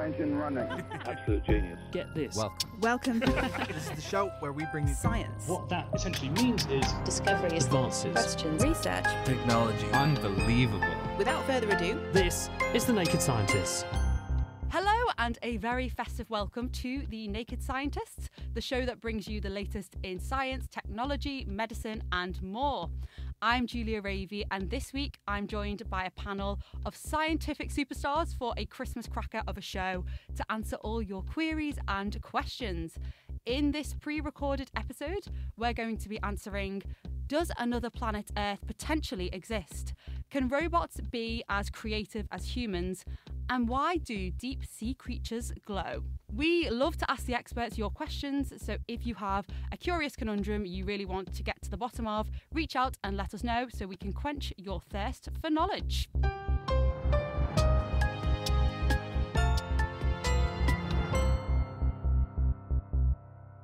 engine running. Absolute genius. Get this. Welcome. This is the show where we bring you Science. What that essentially means is discoveries, advances, Questions. Research. technology. Unbelievable. Without further ado, this is The Naked Scientists. Hello and a very festive welcome to The Naked Scientists, the show that brings you the latest in science, technology, medicine and more. I'm Julia Ravey and this week I'm joined by a panel of scientific superstars for a Christmas cracker of a show to answer all your queries and questions. In this pre-recorded episode, we're going to be answering: does another planet Earth potentially exist? Can robots be as creative as humans? And why do deep sea creatures glow? We love to ask the experts your questions, so if you have a curious conundrum you really want to get to the bottom of, reach out and let us know so we can quench your thirst for knowledge.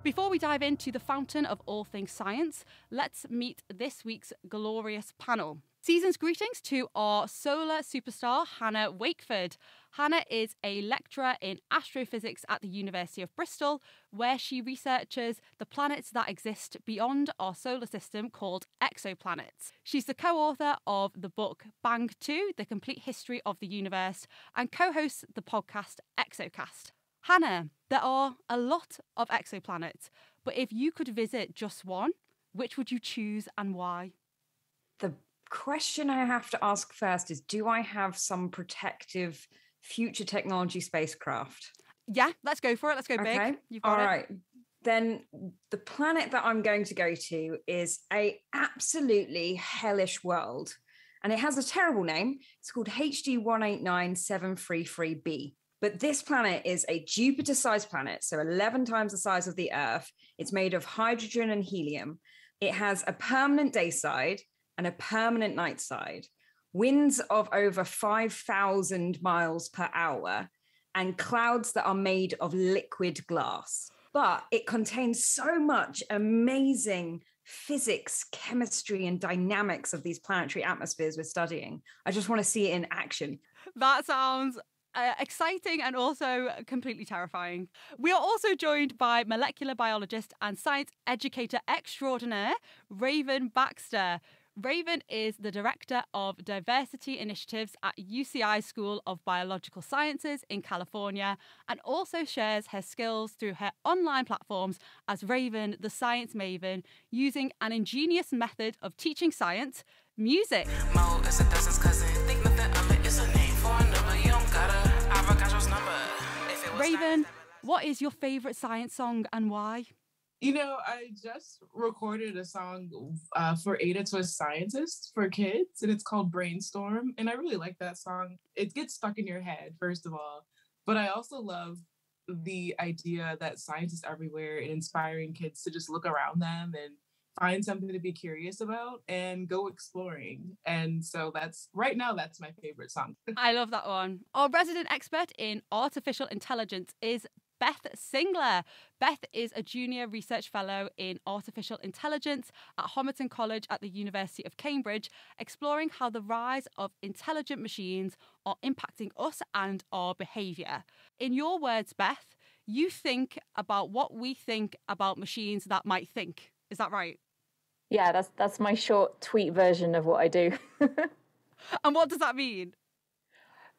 Before we dive into the fountain of all things science, let's meet this week's glorious panel. Season's greetings to our solar superstar, Hannah Wakeford. Hannah is a lecturer in astrophysics at the University of Bristol, where she researches the planets that exist beyond our solar system called exoplanets. She's the co-author of the book Bang 2, The Complete History of the Universe, and co-hosts the podcast Exocast. Hannah, there are a lot of exoplanets, but if you could visit just one, which would you choose and why? The question I have to ask first is, do I have some protective future technology spacecraft? Yeah, let's go for it. Let's go Okay. big. You've got All it. right. Then the planet that I'm going to go to is a absolutely hellish world. And it has a terrible name. It's called HD 189733b. But this planet is a Jupiter-sized planet, so 11 times the size of the Earth. It's made of hydrogen and helium. It has a permanent day side and a permanent night side, winds of over 5,000 miles per hour, and clouds that are made of liquid glass. But it contains so much amazing physics, chemistry, and dynamics of these planetary atmospheres we're studying. I just want to see it in action. That sounds exciting and also completely terrifying. We are also joined by molecular biologist and science educator extraordinaire, Raven Baxter. Raven is the Director of Diversity Initiatives at UCI School of Biological Sciences in California and also shares her skills through her online platforms as Raven the Science Maven, using an ingenious method of teaching science, music. Mo is a dozens cousin. Think nothing of it is a name for a number. You don't gotta. I forgot your number. If it was Raven, what is your favourite science song and why? You know, I just recorded a song for Ada Twist Scientists for kids, and it's called Brainstorm. And I really like that song. It gets stuck in your head, first of all. But I also love the idea that science is everywhere and inspiring kids to just look around them and find something to be curious about and go exploring. And so that's my favorite song. I love that one. Our resident expert in artificial intelligence is Beth Singler. Beth is a junior research fellow in artificial intelligence at Homerton College at the University of Cambridge, exploring how the rise of intelligent machines are impacting us and our behaviour. In your words, Beth, you think about what we think about machines that might think. Is that right? Yeah, that's my short tweet version of what I do. And what does that mean?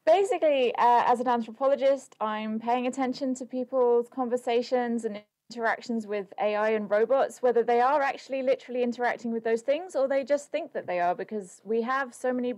Basically, as an anthropologist, I'm paying attention to people's conversations and interactions with AI and robots, whether they are actually literally interacting with those things or they just think that they are, because we have so many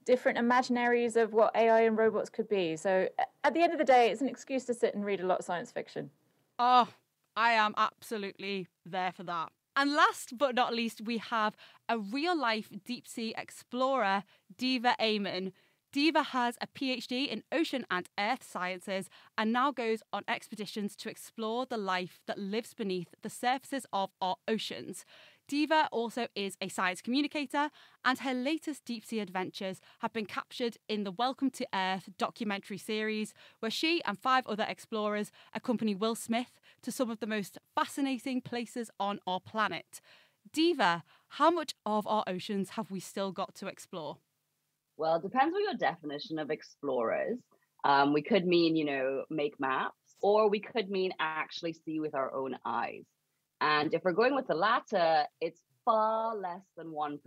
different imaginaries of what AI and robots could be. So at the end of the day, it's an excuse to sit and read a lot of science fiction. Oh, I am absolutely there for that. And last but not least, we have a real-life deep-sea explorer, Diva Amon. Diva has a PhD in ocean and earth sciences and now goes on expeditions to explore the life that lives beneath the surfaces of our oceans. Diva also is a science communicator, and her latest deep-sea adventures have been captured in the Welcome to Earth documentary series, where she and 5 other explorers accompany Will Smith to some of the most fascinating places on our planet. Diva, how much of our oceans have we still got to explore? Well, it depends on your definition of explorers. We could mean, make maps, or we could mean actually see with our own eyes. And if we're going with the latter, it's far less than 1%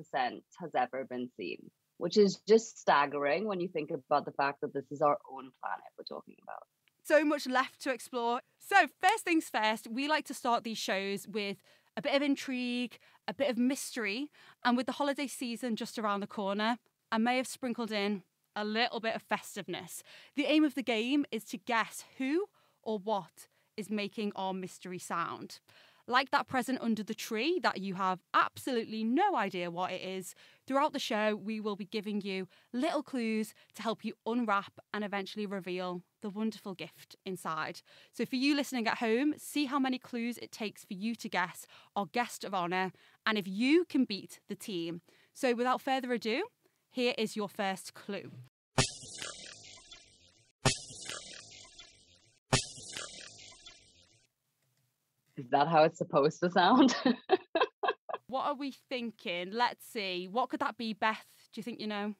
has ever been seen, which is just staggering when you think about the fact that this is our own planet we're talking about. So much left to explore. So first things first, we like to start these shows with a bit of intrigue, a bit of mystery, and with the holiday season just around the corner, I may have sprinkled in a little bit of festiveness. The aim of the game is to guess who or what is making our mystery sound. Like that present under the tree that you have absolutely no idea what it is, throughout the show we will be giving you little clues to help you unwrap and eventually reveal the wonderful gift inside. So for you listening at home, see how many clues it takes for you to guess our guest of honour and if you can beat the team. So without further ado, here is your first clue. Is that how it's supposed to sound? What are we thinking? Let's see. What could that be, Beth? Do you think you know?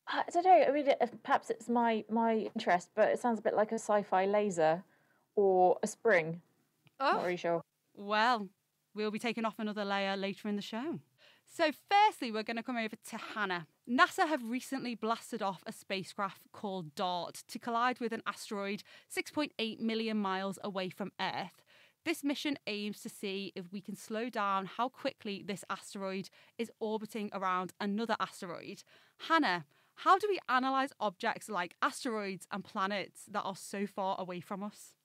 I don't know. I mean, perhaps it's my interest, but it sounds a bit like a sci-fi laser or a spring. Oh, Not really sure. well, we'll be taking off another layer later in the show. So firstly, we're going to come over to Hannah. NASA have recently blasted off a spacecraft called DART to collide with an asteroid 6.8 million miles away from Earth. This mission aims to see if we can slow down how quickly this asteroid is orbiting around another asteroid. Hannah, how do we analyse objects like asteroids and planets that are so far away from us?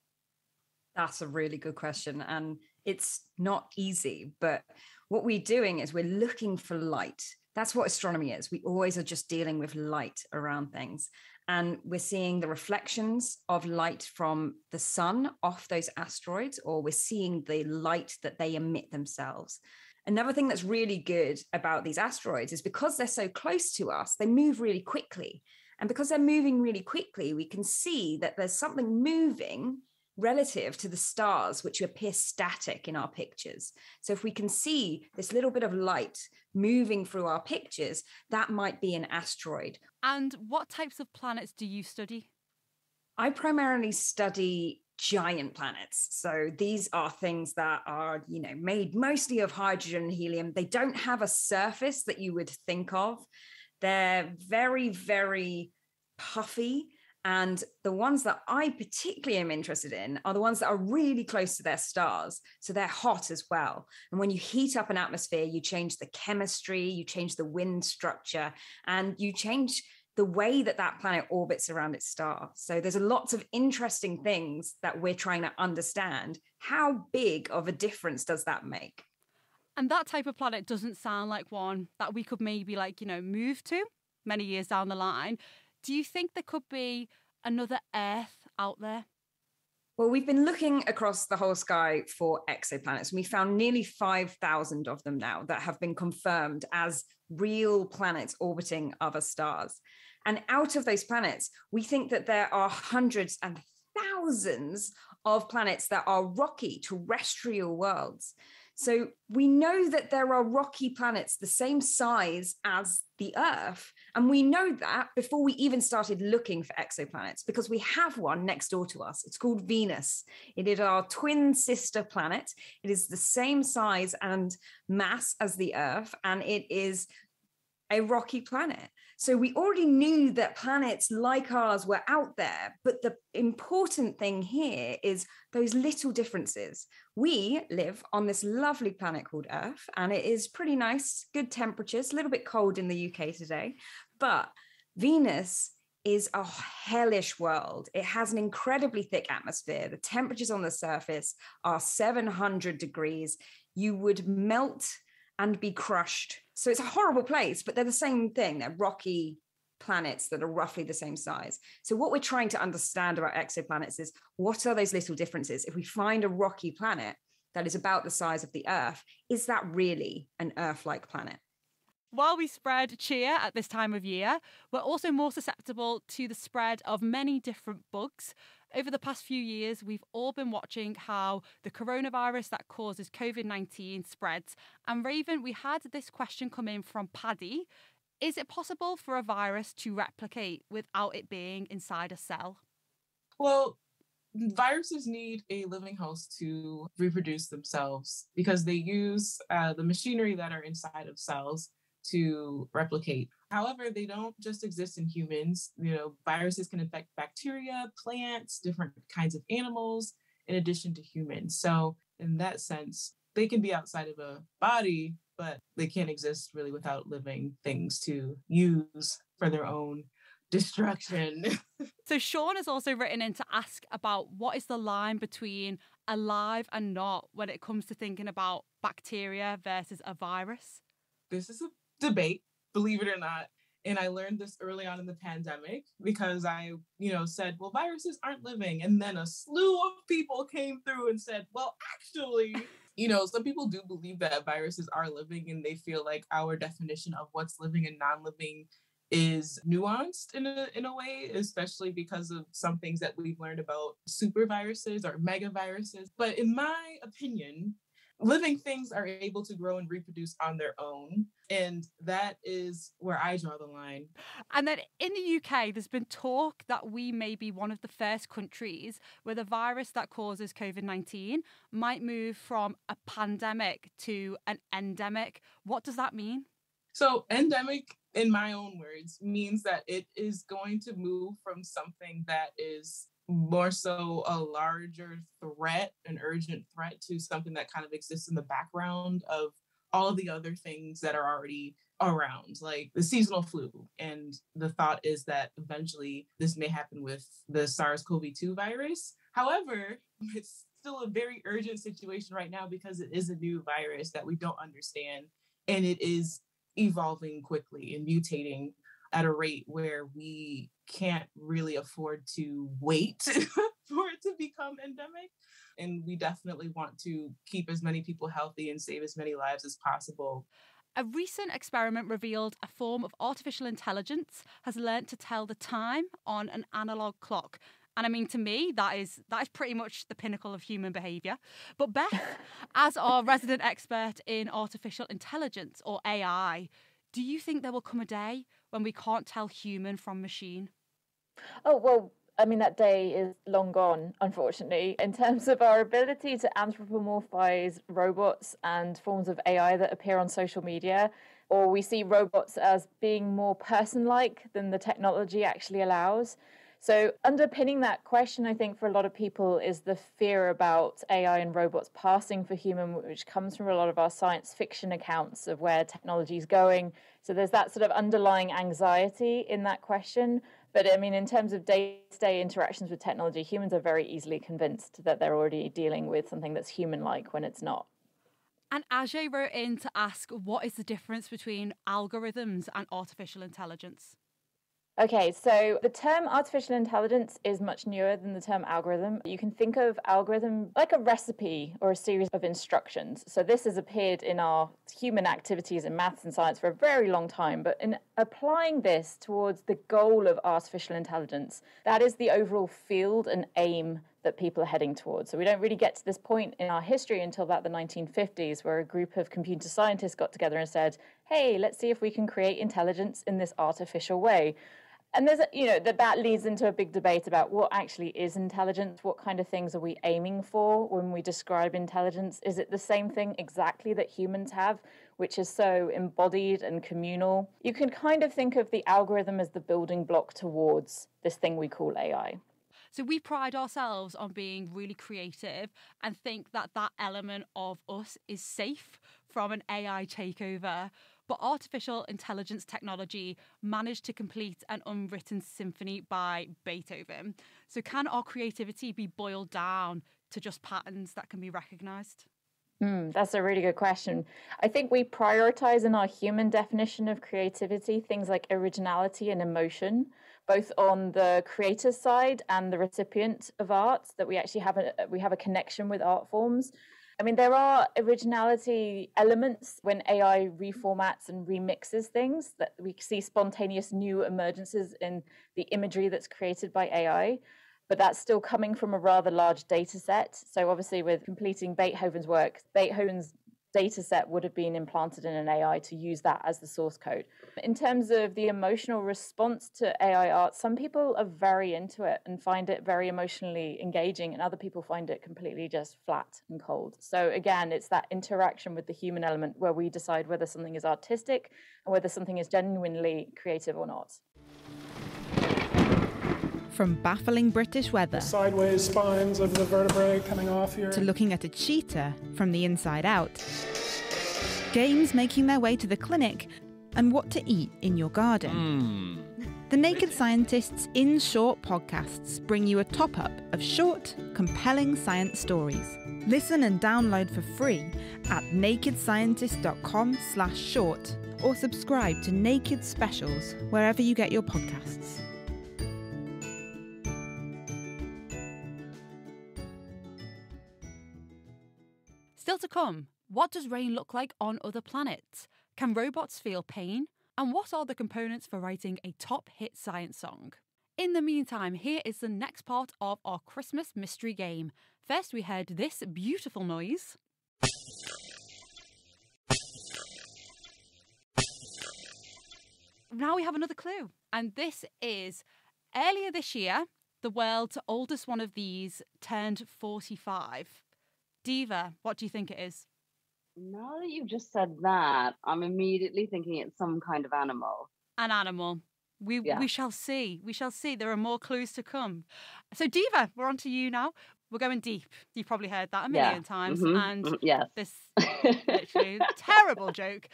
That's a really good question. And it's not easy, but what we're doing is we're looking for light. That's what astronomy is. We always are just dealing with light around things. And we're seeing the reflections of light from the sun off those asteroids, or we're seeing the light that they emit themselves. Another thing that's really good about these asteroids is because they're so close to us, they move really quickly. And because they're moving really quickly, we can see that there's something moving relative to the stars, which appear static in our pictures. So if we can see this little bit of light moving through our pictures, that might be an asteroid. And what types of planets do you study? I primarily study giant planets. So these are things that are, made mostly of hydrogen and helium. They don't have a surface that you would think of. They're very, very puffy. And the ones that I particularly am interested in are the ones that are really close to their stars. So they're hot as well. And when you heat up an atmosphere, you change the chemistry, you change the wind structure, and you change the way that that planet orbits around its star. So there's lots of interesting things that we're trying to understand. How big of a difference does that make? And that type of planet doesn't sound like one that we could maybe move to many years down the line. Do you think there could be another Earth out there? Well, we've been looking across the whole sky for exoplanets, and we found nearly 5,000 of them now that have been confirmed as real planets orbiting other stars. And out of those planets, we think that there are hundreds and thousands of planets that are rocky terrestrial worlds. So we know that there are rocky planets the same size as the Earth. And we know that before we even started looking for exoplanets, because we have one next door to us. It's called Venus. It is our twin sister planet. It is the same size and mass as the Earth, and it is a rocky planet. So we already knew that planets like ours were out there, but the important thing here is those little differences. We live on this lovely planet called Earth, and it is pretty nice, good temperatures, a little bit cold in the UK today, but Venus is a hellish world. It has an incredibly thick atmosphere. The temperatures on the surface are 700 degrees. You would melt and be crushed. So it's a horrible place, but they're the same thing. They're rocky planets that are roughly the same size. So what we're trying to understand about exoplanets is, what are those little differences? If we find a rocky planet that is about the size of the Earth, is that really an Earth-like planet? While we spread cheer at this time of year, we're also more susceptible to the spread of many different bugs. Over the past few years, we've all been watching how the coronavirus that causes COVID-19 spreads. And Raven, we had this question come in from Paddy. Is it possible for a virus to replicate without it being inside a cell? Well, viruses need a living host to reproduce themselves because they use the machinery that are inside of cells to replicate. However, they don't just exist in humans. Viruses can infect bacteria, plants, different kinds of animals, in addition to humans. So in that sense, they can be outside of a body, but they can't exist really without living things to use for their own destruction. So Sean has also written in to ask about what is the line between alive and not when it comes to thinking about bacteria versus a virus. This is a debate, believe it or not. And I learned this early on in the pandemic because I, said, well, viruses aren't living. And then a slew of people came through and said, well, actually, some people do believe that viruses are living, and they feel like our definition of what's living and non-living is nuanced in a way, especially because of some things that we've learned about super viruses or mega viruses. But in my opinion, living things are able to grow and reproduce on their own. And that is where I draw the line. And then in the UK, there's been talk that we may be one of the first countries where the virus that causes COVID-19 might move from a pandemic to an endemic. What does that mean? So endemic, in my own words, means that it is going to move from something that is more so a larger threat, an urgent threat, to something that kind of exists in the background of all of the other things that are already around, like the seasonal flu. And the thought is that eventually this may happen with the SARS-CoV-2 virus. However, it's still a very urgent situation right now because it is a new virus that we don't understand. And it is evolving quickly and mutating at a rate where we can't really afford to wait for it to become endemic. And we definitely want to keep as many people healthy and save as many lives as possible. A recent experiment revealed a form of artificial intelligence has learnt to tell the time on an analog clock. And I mean, to me, that is pretty much the pinnacle of human behaviour. But Beth, as our resident expert in artificial intelligence, or AI, do you think there will come a day when we can't tell human from machine? Oh, well, I mean, that day is long gone, unfortunately, in terms of our ability to anthropomorphize robots and forms of AI that appear on social media, or we see robots as being more person-like than the technology actually allows. So underpinning that question, I think, for a lot of people is the fear about AI and robots passing for human, which comes from a lot of our science fiction accounts of where technology is going. So there's that sort of underlying anxiety in that question. But I mean, in terms of day-to-day interactions with technology, humans are very easily convinced that they're already dealing with something that's human-like when it's not. And Ajay wrote in to ask, what is the difference between algorithms and artificial intelligence? Okay, so the term artificial intelligence is much newer than the term algorithm. You can think of algorithm like a recipe or a series of instructions. So this has appeared in our human activities in maths and science for a very long time. But in applying this towards the goal of artificial intelligence, that is the overall field and aim that people are heading towards. So we don't really get to this point in our history until about the 1950s, where a group of computer scientists got together and said, hey, let's see if we can create intelligence in this artificial way. And there's, that leads into a big debate about what actually is intelligence. What kind of things are we aiming for when we describe intelligence? Is it the same thing exactly that humans have, which is so embodied and communal? You can kind of think of the algorithm as the building block towards this thing we call AI. So we pride ourselves on being really creative and think that that element of us is safe from an AI takeover. But artificial intelligence technology managed to complete an unwritten symphony by Beethoven. So can our creativity be boiled down to just patterns that can be recognised? That's a really good question. I think we prioritize in our human definition of creativity things like originality and emotion, both on the creator's side and the recipient of art, that we actually have a connection with art forms. I mean, there are originality elements when AI reformats and remixes things, that we see spontaneous new emergences in the imagery that's created by AI, but that's still coming from a rather large data set. So obviously with completing Beethoven's work, Beethoven's data set would have been implanted in an AI to use that as the source code. In terms of the emotional response to AI art, some people are very into it and find it very emotionally engaging, and other people find it completely just flat and cold. So again, it's that interaction with the human element where we decide whether something is artistic and whether something is genuinely creative or not. From baffling British weather, sideways spines of the vertebrae coming off here, to looking at a cheetah from the inside out, games making their way to the clinic, and what to eat in your garden. The Naked Scientists In Short podcasts bring you a top-up of short, compelling science stories. Listen and download for free at nakedscientist.com/short or subscribe to Naked Specials wherever you get your podcasts. Still to come, what does rain look like on other planets? Can robots feel pain? And what are the components for writing a top hit science song? In the meantime, here is the next part of our Christmas mystery game. First, we heard this beautiful noise. Now we have another clue. And this is, earlier this year, the world's oldest one of these turned 45. Diva, what do you think it is? Now that you've just said that, I'm immediately thinking it's some kind of animal. An animal. We shall see. We shall see. There are more clues to come. So, Diva, we're on to you now. We're going deep. You've probably heard that a million times. And yes. This literally terrible joke.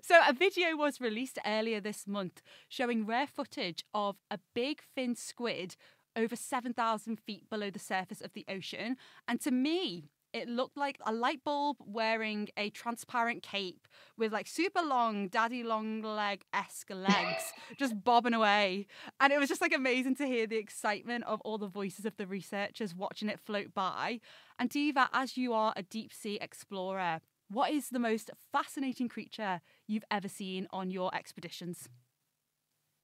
So a video was released earlier this month showing rare footage of a big fin squid over 7,000 feet below the surface of the ocean. And to me, it looked like a light bulb wearing a transparent cape with like super long, daddy long leg-esque legs just bobbing away. And it was just like amazing to hear the excitement of all the voices of the researchers watching it float by. And Diva, as you are a deep sea explorer, what is the most fascinating creature you've ever seen on your expeditions?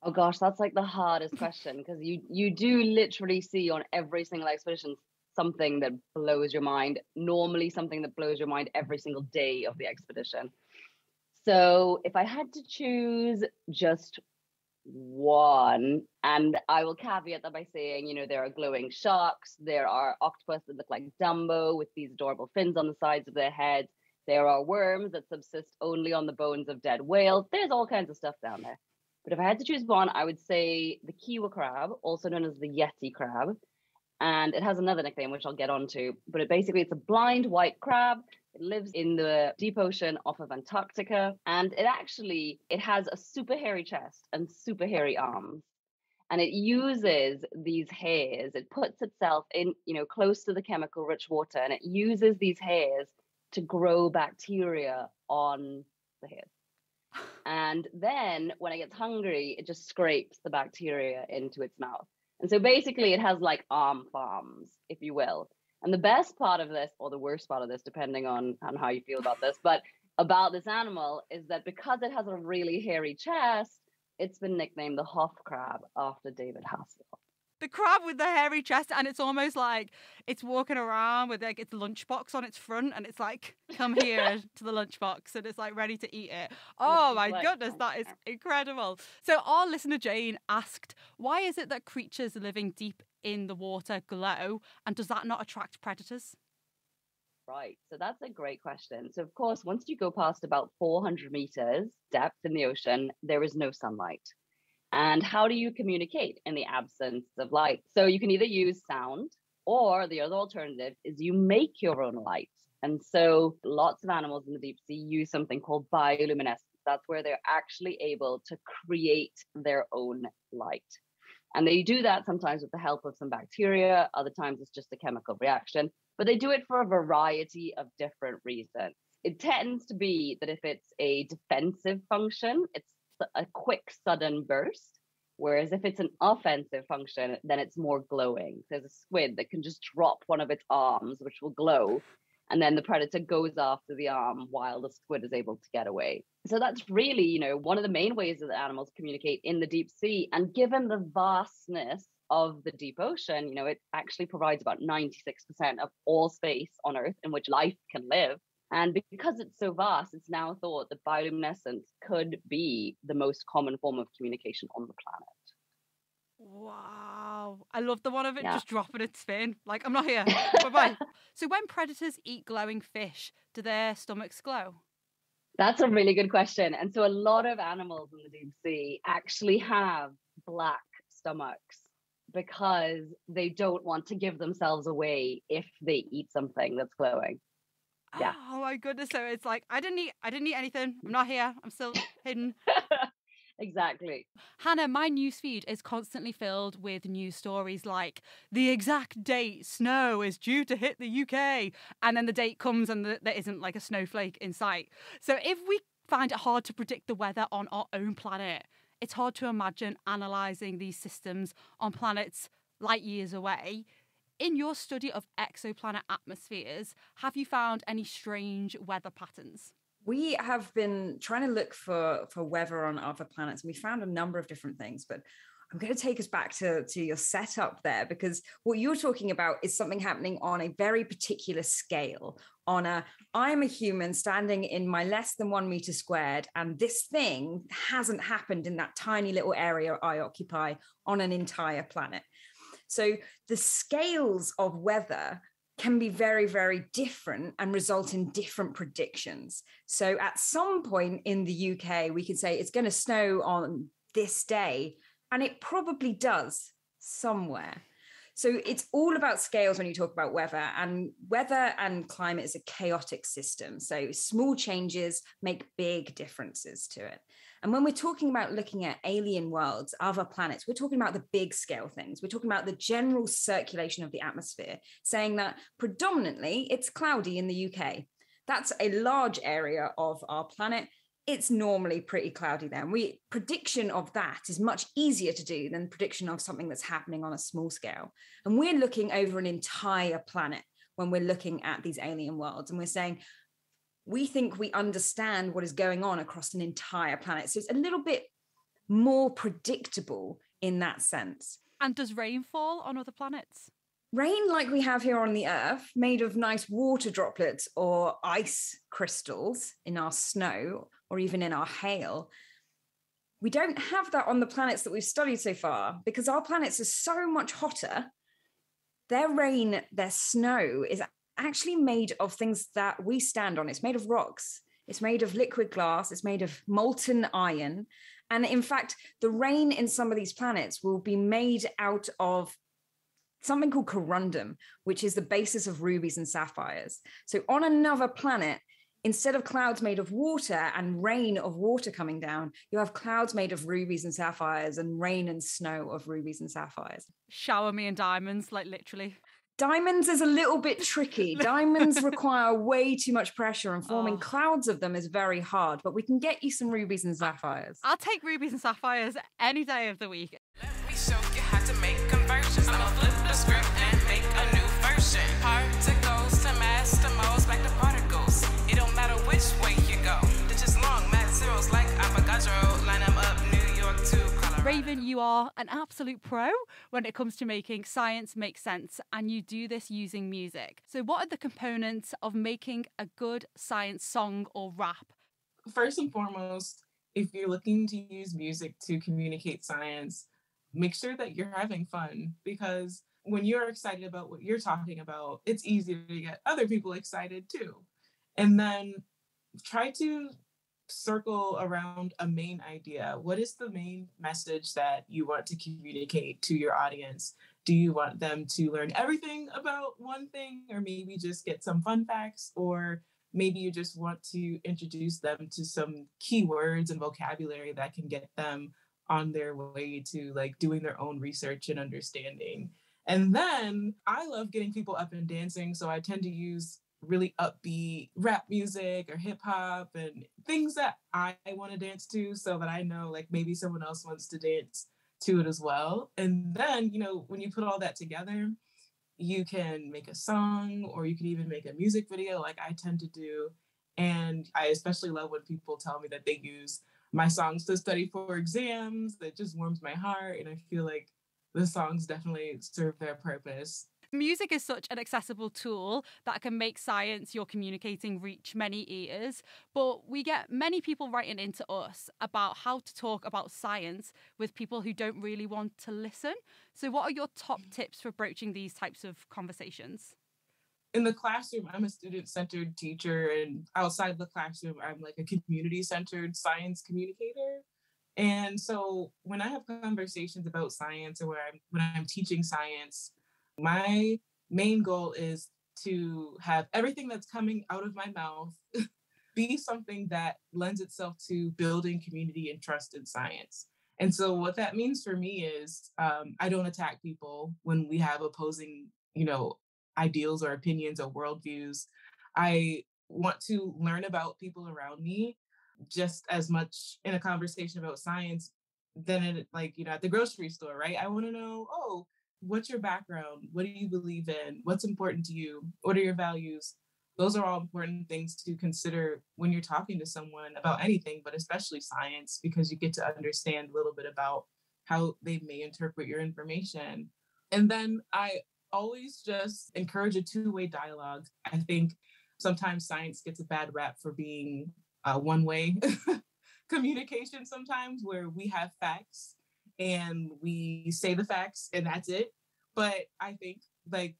Oh gosh, that's like the hardest question, because you do literally see on every single expedition something that blows your mind, normally something that blows your mind every single day of the expedition. So if I had to choose just one, and I will caveat that by saying, you know, there are glowing sharks, there are octopus that look like Dumbo with these adorable fins on the sides of their heads, there are worms that subsist only on the bones of dead whales, there's all kinds of stuff down there. But if I had to choose one, I would say the kiwa crab, also known as the yeti crab. And it has another nickname, which I'll get onto. But it's a blind white crab. It lives in the deep ocean off of Antarctica. And it has a super hairy chest and super hairy arms. And it uses these hairs. It puts itself in, you know, close to the chemical rich water. And it uses these hairs to grow bacteria on the hairs. And then when it gets hungry, it just scrapes the bacteria into its mouth. And so basically it has like arm farms, if you will. And the best part of this, or the worst part of this, depending on how you feel about this, but about this animal is that because it has a really hairy chest, it's been nicknamed the Hoff crab after David Hasselhoff. The crab with the hairy chest, and it's almost like it's walking around with like its lunchbox on its front, and it's like, come here to the lunchbox, and it's like ready to eat it. Oh my goodness, that is incredible. So our listener Jane asked, why is it that creatures living deep in the water glow, and does that not attract predators? Right, so that's a great question. So of course, once you go past about 400 meters depth in the ocean, there is no sunlight. And how do you communicate in the absence of light? So you can either use sound, or the other alternative is you make your own light. And so lots of animals in the deep sea use something called bioluminescence. That's where they're actually able to create their own light. And they do that sometimes with the help of some bacteria. Other times it's just a chemical reaction. But they do it for a variety of different reasons. It tends to be that if it's a defensive function, it's a quick, sudden burst. Whereas if it's an offensive function, then it's more glowing. There's a squid that can just drop one of its arms, which will glow. And then the predator goes after the arm while the squid is able to get away. So that's really, you know, one of the main ways that animals communicate in the deep sea. And given the vastness of the deep ocean, you know, it actually provides about 96% of all space on Earth in which life can live. And because it's so vast, it's now thought that bioluminescence could be the most common form of communication on the planet. Wow. I love the one of it Yeah. just dropping its fin. Like, I'm not here. Bye-bye. So when predators eat glowing fish, do their stomachs glow? That's a really good question. And so a lot of animals in the deep sea actually have black stomachs because they don't want to give themselves away if they eat something that's glowing. Yeah. Oh my goodness. So it's like, I didn't eat anything. I'm not here. I'm still hidden. Exactly. Hannah, my newsfeed is constantly filled with news stories like the exact date snow is due to hit the UK. And then the date comes and there isn't like a snowflake in sight. So if we find it hard to predict the weather on our own planet, it's hard to imagine analysing these systems on planets light years away. In your study of exoplanet atmospheres, have you found any strange weather patterns? We have been trying to look for weather on other planets, and we found a number of different things, but I'm going to take us back to your setup there, because what you're talking about is something happening on a very particular scale. I'm a human standing in my less than 1 meter squared, and this thing hasn't happened in that tiny little area I occupy on an entire planet. So the scales of weather can be very, very different and result in different predictions. So at some point in the UK, we could say it's going to snow on this day, and it probably does somewhere. So it's all about scales when you talk about weather, and climate is a chaotic system. So small changes make big differences to it. And when we're talking about looking at alien worlds, other planets, we're talking about the big scale things. We're talking about the general circulation of the atmosphere, saying that predominantly it's cloudy in the UK. That's a large area of our planet. It's normally pretty cloudy there. And prediction of that is much easier to do than prediction of something that's happening on a small scale. And we're looking over an entire planet when we're looking at these alien worlds. And we're saying, we think we understand what is going on across an entire planet. So it's a little bit more predictable in that sense. And does rain fall on other planets? Rain, like we have here on the Earth, made of nice water droplets or ice crystals in our snow or even in our hail. We don't have that on the planets that we've studied so far, because our planets are so much hotter. Their rain, their snow is actually made of things that we stand on. It's made of rocks. It's made of liquid glass. It's made of molten iron. And in fact, the rain in some of these planets will be made out of something called corundum, which is the basis of rubies and sapphires. So on another planet, instead of clouds made of water and rain of water coming down, you have clouds made of rubies and sapphires and rain and snow of rubies and sapphires. Shower me in diamonds, like literally. Diamonds is a little bit tricky. Diamonds require way too much pressure, and forming clouds of them is very hard, but we can get you some rubies and sapphires. I'll take rubies and sapphires any day of the week. Let me show you how to make conversions. I'ma flip the script and make a new version. Particles to master modes back to particles. It don't matter which way you go. They're just long mad zeros like Avogadro. Line them up, New York to Colorado. Raven, you are an absolute pro when it comes to making science make sense, and you do this using music. So what are the components of making a good science song or rap? First and foremost, if you're looking to use music to communicate science, make sure that you're having fun, because when you're excited about what you're talking about, it's easier to get other people excited too. And then try to circle around a main idea. What is the main message that you want to communicate to your audience? Do you want them to learn everything about one thing, or maybe just get some fun facts, or maybe you just want to introduce them to some keywords and vocabulary that can get them on their way to like doing their own research and understanding. And then I love getting people up and dancing, so I tend to use really upbeat rap music or hip hop and things that I want to dance to, so that I know like maybe someone else wants to dance to it as well. And then, you know, when you put all that together, you can make a song, or you can even make a music video like I tend to do. And I especially love when people tell me that they use my songs to study for exams. That just warms my heart, and I feel like the songs definitely serve their purpose. Music is such an accessible tool that can make science you're communicating reach many ears, but we get many people writing into us about how to talk about science with people who don't really want to listen. So what are your top tips for broaching these types of conversations? In the classroom, I'm a student-centered teacher, and outside the classroom, I'm like a community-centered science communicator. And so when I have conversations about science or when I'm teaching science, my main goal is to have everything that's coming out of my mouth be something that lends itself to building community and trust in science. And so what that means for me is I don't attack people when we have opposing, ideals or opinions or worldviews. I want to learn about people around me just as much in a conversation about science than at the grocery store, right? I want to know, what's your background? What do you believe in? What's important to you? What are your values? Those are all important things to consider when you're talking to someone about anything, but especially science, because you get to understand a little bit about how they may interpret your information. And then I always just encourage a two-way dialogue. I think sometimes science gets a bad rap for being one-way communication sometimes, where we have facts and we say the facts and that's it. But I think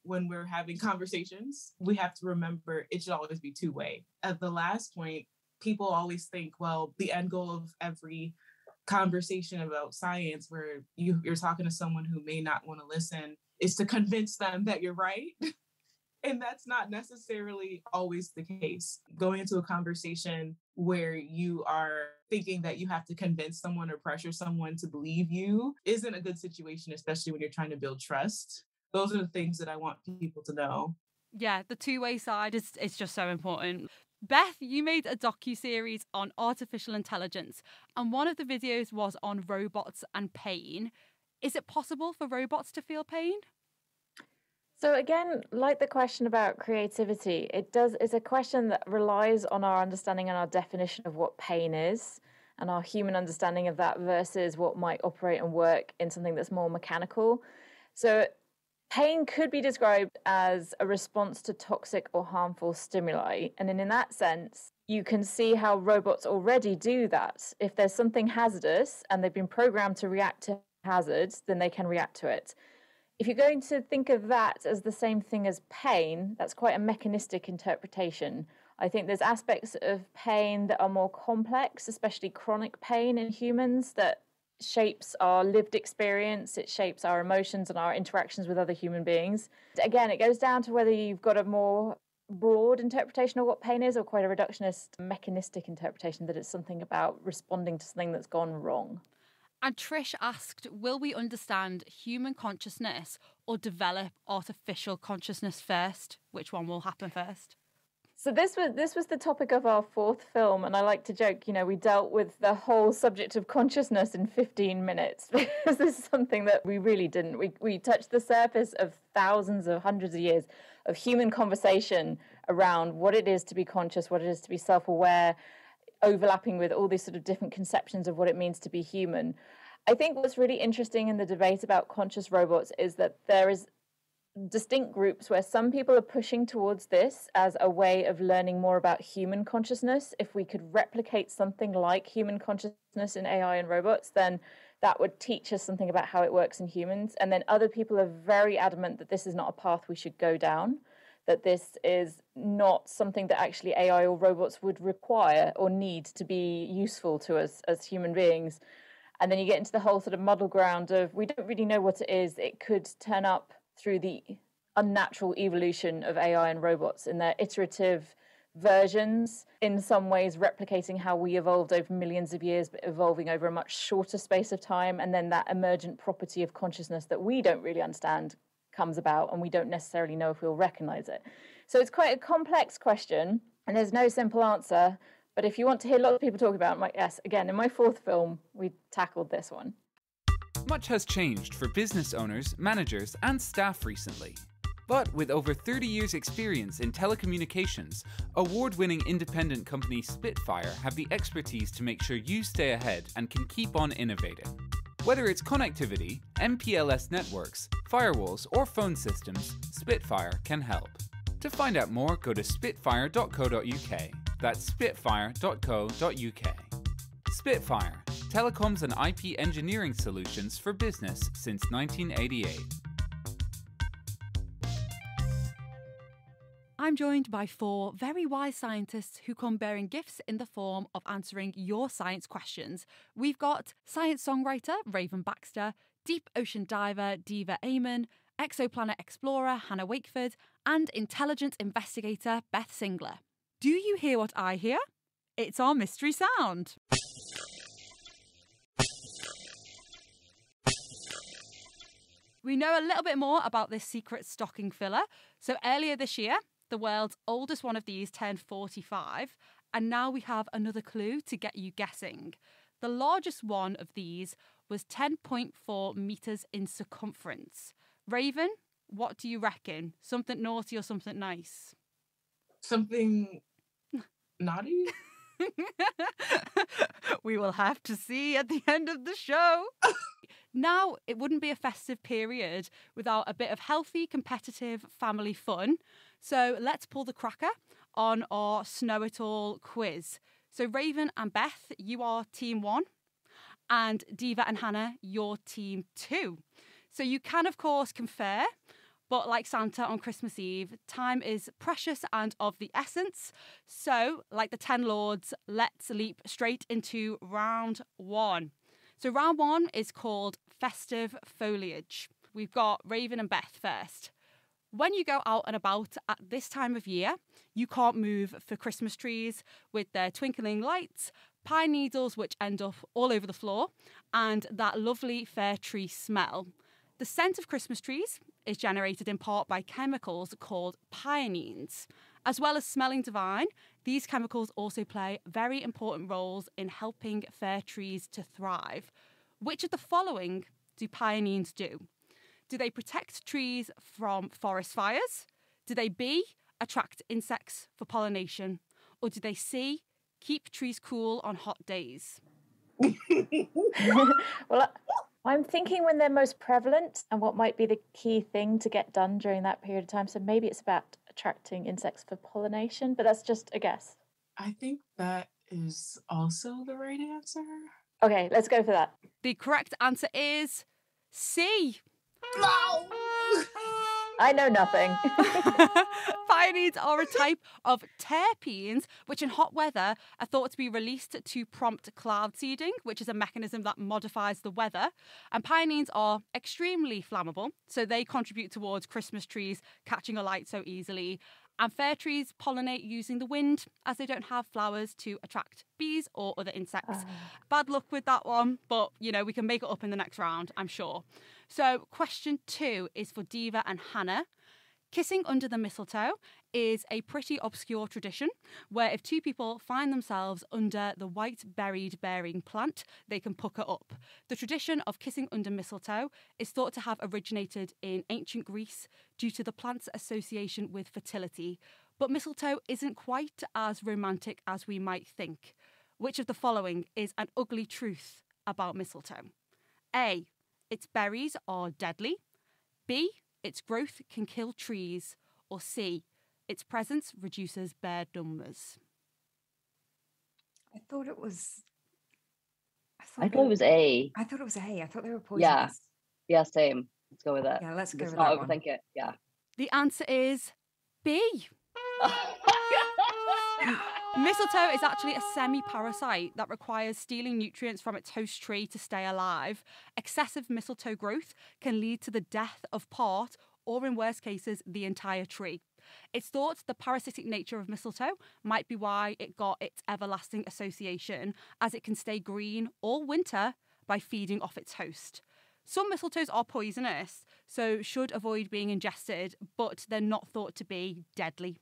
when we're having conversations, we have to remember it should always be two-way. At the last point, people always think, well, the end goal of every conversation about science where you're talking to someone who may not want to listen is to convince them that you're right. And that's not necessarily always the case. Going into a conversation where you are thinking that you have to convince someone or pressure someone to believe you isn't a good situation, especially when you're trying to build trust. Those are the things that I want people to know. Yeah, the two-way side is just so important. Beth, you made a docuseries on artificial intelligence, and one of the videos was on robots and pain. Is it possible for robots to feel pain? So again, like the question about creativity, it's a question that relies on our understanding and our definition of what pain is and our human understanding of that versus what might operate and work in something that's more mechanical. So pain could be described as a response to toxic or harmful stimuli. And in that sense, you can see how robots already do that. If there's something hazardous and they've been programmed to react to hazards, then they can react to it. If you're going to think of that as the same thing as pain, that's quite a mechanistic interpretation. I think there's aspects of pain that are more complex, especially chronic pain in humans, that shapes our lived experience, it shapes our emotions and our interactions with other human beings. Again, it goes down to whether you've got a more broad interpretation of what pain is or quite a reductionist mechanistic interpretation that it's something about responding to something that's gone wrong. And Trish asked, will we understand human consciousness or develop artificial consciousness first? Which one will happen first? So this was the topic of our fourth film, and I like to joke, we dealt with the whole subject of consciousness in 15 minutes because this is something that we really didn't. We touched the surface of thousands of hundreds of years of human conversation around what it is to be conscious, what it is to be self-aware, overlapping with all these sort of different conceptions of what it means to be human. I think what's really interesting in the debate about conscious robots is that there is distinct groups where some people are pushing towards this as a way of learning more about human consciousness. If we could replicate something like human consciousness in AI and robots, then that would teach us something about how it works in humans. And then other people are very adamant that this is not a path we should go down, that this is not something that actually AI or robots would require or need to be useful to us as human beings. And then you get into the whole sort of muddle ground of we don't really know what it is. It could turn up through the unnatural evolution of AI and robots in their iterative versions, in some ways replicating how we evolved over millions of years, but evolving over a much shorter space of time. And then that emergent property of consciousness that we don't really understand comes about, and we don't necessarily know if we'll recognize it. So it's quite a complex question, and there's no simple answer. But if you want to hear lots of people talk about it, yes, again, in my fourth film, we tackled this one. Much has changed for business owners, managers, and staff recently. But with over 30 years' experience in telecommunications, award-winning independent company Spitfire have the expertise to make sure you stay ahead and can keep on innovating. Whether it's connectivity, MPLS networks, firewalls, or phone systems, Spitfire can help. To find out more, go to spitfire.co.uk. That's spitfire.co.uk. Spitfire, telecoms and IP engineering solutions for business since 1988. I'm joined by 4 very wise scientists who come bearing gifts in the form of answering your science questions. We've got science songwriter Raven Baxter, deep ocean diver Diva Amon, exoplanet explorer Hannah Wakeford, and intelligence investigator Beth Singler. Do you hear what I hear? It's our mystery sound. We know a little bit more about this secret stocking filler. So earlier this year, the world's oldest one of these turned 45, and now we have another clue to get you guessing. The largest one of these was 10.4 metres in circumference. Raven, what do you reckon? Something naughty or something nice? Something naughty? We will have to see at the end of the show. Now, it wouldn't be a festive period without a bit of healthy, competitive family fun. So let's pull the cracker on our Snow It All quiz. So Raven and Beth, you are team 1. And Diva and Hannah, you're team 2. So you can, of course, confer. But like Santa on Christmas Eve, time is precious and of the essence. So, like the 10 Lords, let's leap straight into round 1. So round 1 is called Festive Foliage. We've got Raven and Beth first. When you go out and about at this time of year, you can't move for Christmas trees with their twinkling lights, pine needles which end up all over the floor, and that lovely fair tree smell. The scent of Christmas trees is generated in part by chemicals called pionines. As well as smelling divine, these chemicals also play very important roles in helping fair trees to thrive. Which of the following do pionines do? Do they protect trees from forest fires? Do they B, attract insects for pollination? Or do they C, keep trees cool on hot days? Well, I'm thinking when they're most prevalent and what might be the key thing to get done during that period of time. So maybe it's about attracting insects for pollination, but that's just a guess. I think that is also the right answer. Okay, let's go for that. The correct answer is C. No! I know nothing. Pionines are a type of terpenes which in hot weather are thought to be released to prompt cloud seeding, which is a mechanism that modifies the weather. And pionines are extremely flammable, so they contribute towards Christmas trees catching alight so easily. And fair trees pollinate using the wind as they don't have flowers to attract bees or other insects. Bad luck with that one, but, you know, we can make it up in the next round, I'm sure. So question 2 is for Diva and Hannah. Kissing under the mistletoe is a pretty obscure tradition where if 2 people find themselves under the white berried bearing plant, they can pucker up. The tradition of kissing under mistletoe is thought to have originated in ancient Greece due to the plant's association with fertility. But mistletoe isn't quite as romantic as we might think. Which of the following is an ugly truth about mistletoe? A, its berries are deadly. B, its growth can kill trees. Or C, its presence reduces bird numbers. I thought it was... I thought it was A. I thought it was A. I thought they were poisonous. Yeah, same. Let's go with that. Yeah, let's go with not that one. overthink it. Yeah. The answer is B. Mistletoe is actually a semi-parasite that requires stealing nutrients from its host tree to stay alive. Excessive mistletoe growth can lead to the death of part, or in worst cases, the entire tree. It's thought the parasitic nature of mistletoe might be why it got its everlasting association, as it can stay green all winter by feeding off its host. Some mistletoes are poisonous, so should avoid being ingested, but they're not thought to be deadly.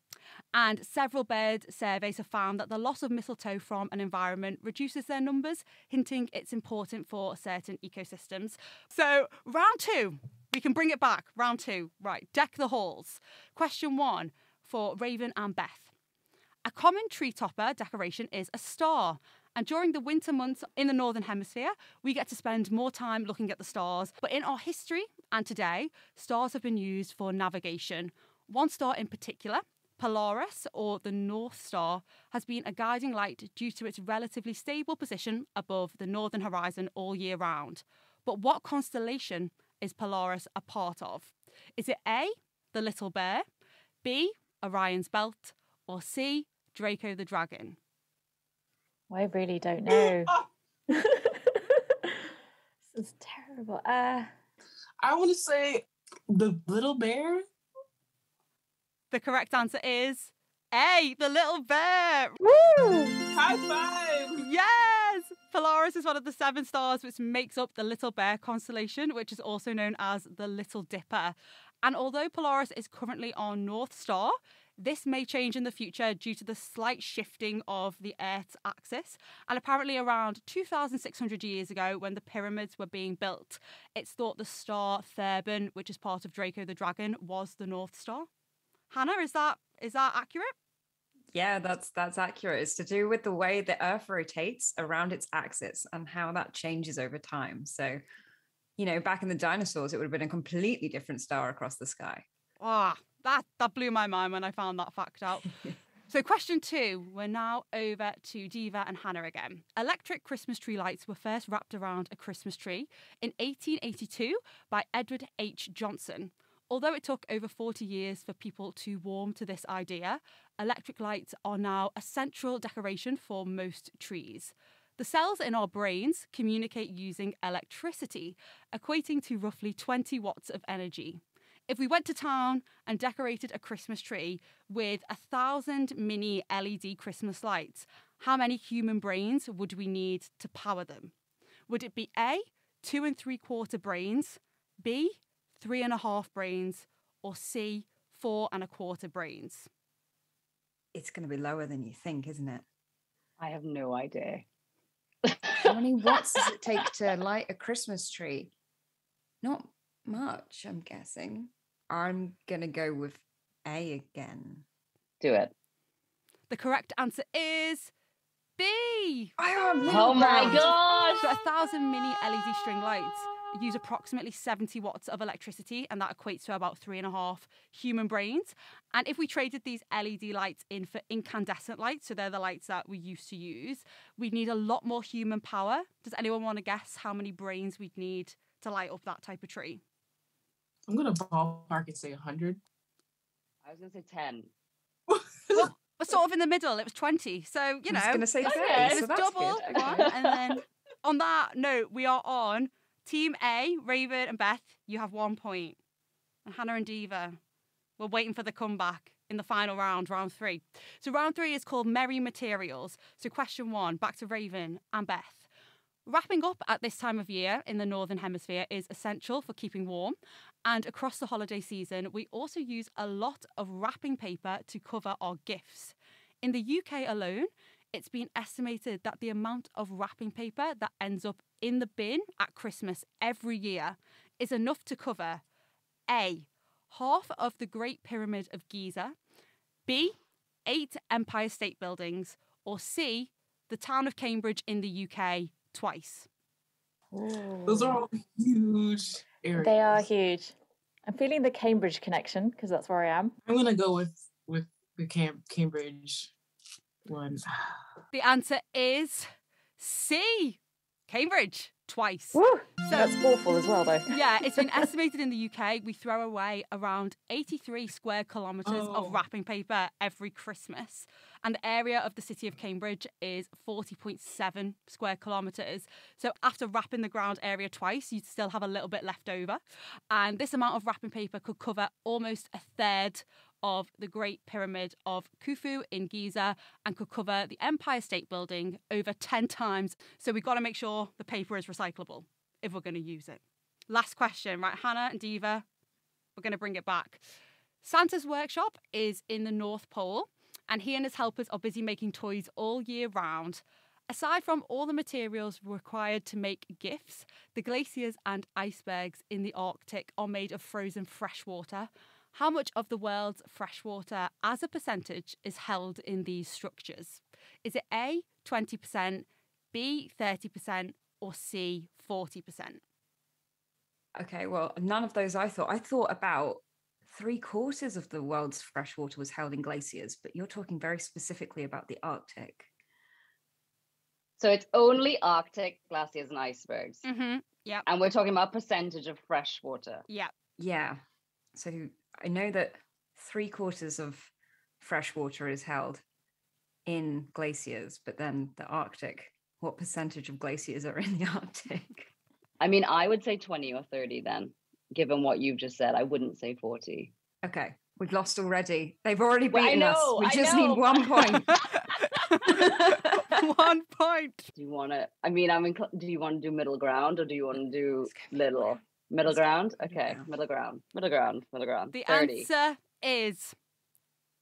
And several bird surveys have found that the loss of mistletoe from an environment reduces their numbers, hinting it's important for certain ecosystems. So, round 2, we can bring it back. Round 2, right, deck the halls. Question 1 for Raven and Beth. A common tree topper decoration is a star, And during the winter months in the Northern Hemisphere, we get to spend more time looking at the stars. But in our history and today, stars have been used for navigation. One star in particular, Polaris, or the North Star, has been a guiding light due to its relatively stable position above the northern horizon all year round. But what constellation is Polaris a part of? Is it A, the Little Bear, B, Orion's Belt, or C, Draco the Dragon? I really don't know. This is terrible. I want to say the Little Bear. The correct answer is A, the Little Bear. Woo! High five! Yes! Polaris is one of the 7 stars which makes up the Little Bear constellation, which is also known as the Little Dipper. And although Polaris is currently our North Star, this may change in the future due to the slight shifting of the Earth's axis. And apparently around 2,600 years ago, when the pyramids were being built, it's thought the star Theban, which is part of Draco the Dragon, was the North Star. Hannah, is that accurate? Yeah, that's accurate. It's to do with the way the Earth rotates around its axis and how that changes over time. So, back in the dinosaurs, it would have been a completely different star across the sky. Ah, that blew my mind when I found that fact out. So question 2, we're now over to Diva and Hannah again. Electric Christmas tree lights were first wrapped around a Christmas tree in 1882 by Edward H. Johnson. Although it took over 40 years for people to warm to this idea, electric lights are now a central decoration for most trees. The cells in our brains communicate using electricity, equating to roughly 20 watts of energy. If we went to town and decorated a Christmas tree with 1,000 mini LED Christmas lights, how many human brains would we need to power them? Would it be A, 2 3/4 brains, B, 3.5 brains, or C, 4 1/4 brains? It's going to be lower than you think, isn't it? I have no idea. How many watts does it take to light a Christmas tree? Not much, I'm guessing. I'm going to go with A again. Do it. The correct answer is B. Oh my gosh! So 1,000 mini LED string lights use approximately 70 watts of electricity, and that equates to about 3.5 human brains. And if we traded these LED lights in for incandescent lights, so they're the lights that we used to use, we'd need a lot more human power. Does anyone want to guess how many brains we'd need to light up that type of tree? I'm going to ballpark and say 100. I was going to say 10. Well, we're sort of in the middle. It was 20. So, I was going to say 30, it so was that's double. good. One, and then on that note, we are on Team A, Raven and Beth. You have 1 point. And Hannah and Diva, we're waiting for the comeback in the final round, round 3. So round 3 is called Merry Materials. So question 1, back to Raven and Beth. Wrapping up at this time of year in the Northern Hemisphere is essential for keeping warm. And across the holiday season, we also use a lot of wrapping paper to cover our gifts. In the UK alone, it's been estimated that the amount of wrapping paper that ends up in the bin at Christmas every year is enough to cover A, half of the Great Pyramid of Giza, B, 8 Empire State Buildings, or C, the town of Cambridge in the UK twice. Ooh. Those are all huge areas. They are huge. I'm feeling the Cambridge connection because that's where I am. I'm going to go with the Cambridge one. The answer is C, Cambridge, twice. Woo! So That's awful as well, though. yeah, it's been estimated in the UK we throw away around 83 square kilometres of wrapping paper every Christmas. And the area of the city of Cambridge is 40.7 square kilometres. So after wrapping the ground area twice, you'd still have a little bit left over. And this amount of wrapping paper could cover almost a third of the Great Pyramid of Khufu in Giza and could cover the Empire State Building over 10 times. So we've got to make sure the paper is recyclable if we're going to use it. Last question, right, Hannah and Diva, we're going to bring it back. Santa's workshop is in the North Pole, and he and his helpers are busy making toys all year round. Aside from all the materials required to make gifts, the glaciers and icebergs in the Arctic are made of frozen freshwater. How much of the world's freshwater as a percentage is held in these structures? Is it A, 20%, B, 30%, or C, 40%? Okay, well, none of those I thought. I thought about 3/4 of the world's freshwater was held in glaciers, but you're talking very specifically about the Arctic. So it's only Arctic glaciers and icebergs. Mm-hmm. Yeah. And we're talking about percentage of fresh water. Yeah. Yeah. So I know that 3/4 of fresh water is held in glaciers, but then the Arctic, what percentage of glaciers are in the Arctic? I mean, I would say 20 or 30 then, given what you've just said. I wouldn't say 40. Okay, we've lost already. They've already Well, beaten us. We just need 1 point. 1 point. Do you want to, I mean, do you want to do middle ground or do you want to do little? Middle ground? Okay, middle ground. The 30. answer is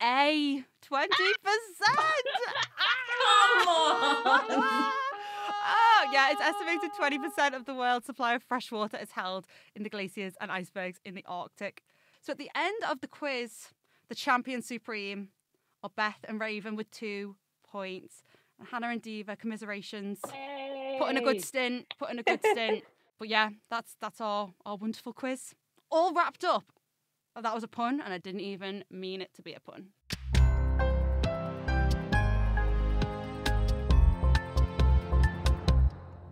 A, 20%. Come on. Oh, yeah, it's estimated 20% of the world's supply of fresh water is held in the glaciers and icebergs in the Arctic. So at the end of the quiz, the champion supreme are Beth and Raven with 2 points. And Hannah and Diva, commiserations. Hey. Put in a good stint. But yeah, that's our wonderful quiz. All wrapped up. Oh, that was a pun, and I didn't even mean it to be a pun.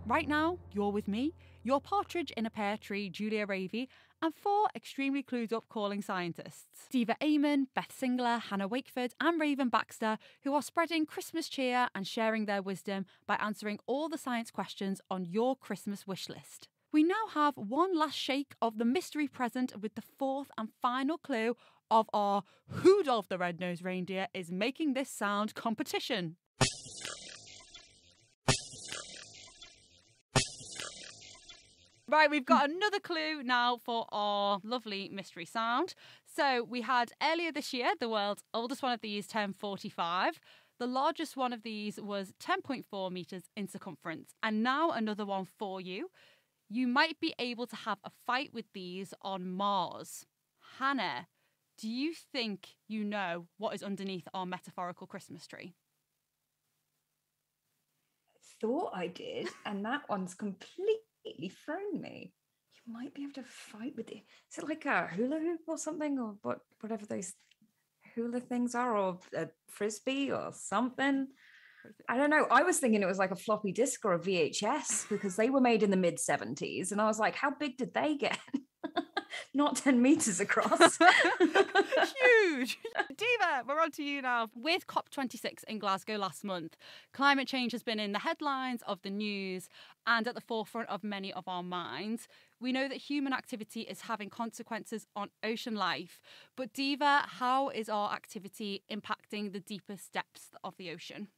Right now, you're with me, your partridge in a pear tree, Julia Ravey, and 4 extremely clued up calling scientists. Diva Eamon, Beth Singler, Hannah Wakeford and Raven Baxter, who are spreading Christmas cheer and sharing their wisdom by answering all the science questions on your Christmas wish list. We now have one last shake of the mystery present with the 4th and final clue of our Rudolph the Red-Nosed Reindeer is making this sound competition. Right, we've got another clue now for our lovely mystery sound. So we had earlier this year, the world's oldest one of these turned 45. The largest one of these was 10.4 metres in circumference. And now another one for you. You might be able to have a fight with these on Mars. Hannah, do you think you know what is underneath our metaphorical Christmas tree? Thought I did, and that one's completely thrown me. You might be able to fight with it. Is it like a hula hoop or something, or whatever those hula things are, or a frisbee or something? I don't know. I was thinking it was like a floppy disk or a VHS because they were made in the mid-70s, and I was like, how big did they get? Not 10 meters across. Huge. Diva, we're on to you now. With COP26 in Glasgow last month, climate change has been in the headlines of the news and at the forefront of many of our minds. We know that human activity is having consequences on ocean life. But Diva, how is our activity impacting the deepest depths of the ocean?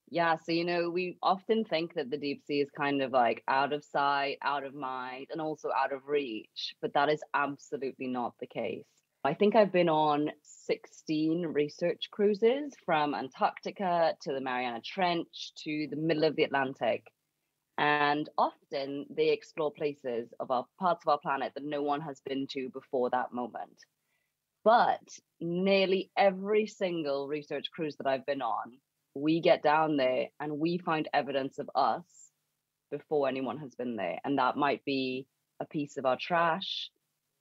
Yeah, so, we often think that the deep sea is kind of like out of sight, out of mind, and also out of reach, but that is absolutely not the case. I think I've been on 16 research cruises from Antarctica to the Mariana Trench to the middle of the Atlantic. And often they explore places of parts of our planet that no one has been to before that moment. But nearly every single research cruise that I've been on, we get down there and we find evidence of us before anyone has been there. And that might be a piece of our trash,